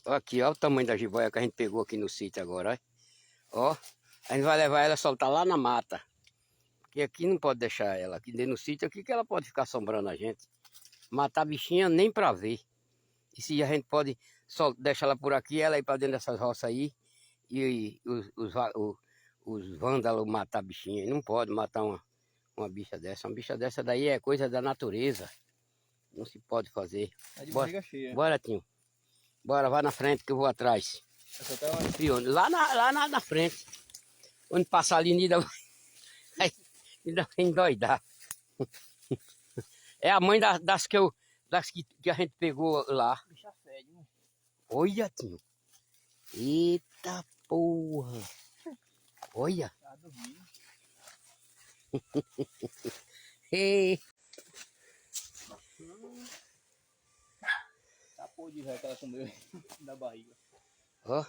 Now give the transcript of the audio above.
Aqui, ó o tamanho da jiboia que a gente pegou aqui no sítio agora, ó. Ó, a gente vai levar ela soltar lá na mata. Porque aqui não pode deixar ela. Aqui dentro do sítio, aqui que ela pode ficar assombrando a gente. Matar a bichinha nem pra ver. E se a gente pode deixar ela por aqui, ela ir pra dentro dessas roças aí. E os vândalos matar a bichinha. Não pode matar uma bicha dessa. Uma bicha dessa daí é coisa da natureza. Não se pode fazer. É de barriga cheia. Bora, Tinho. Bora, vai na frente que eu vou atrás. Lá na frente. Onde passar ali, ainda vai endoidar. É a mãe das que a gente pegou lá. Bicha fede, né? Olha, Tinho. Eita porra. Olha. Tá dormindo. Ei. Tá porra de velho que ela comeu da barriga. Ó.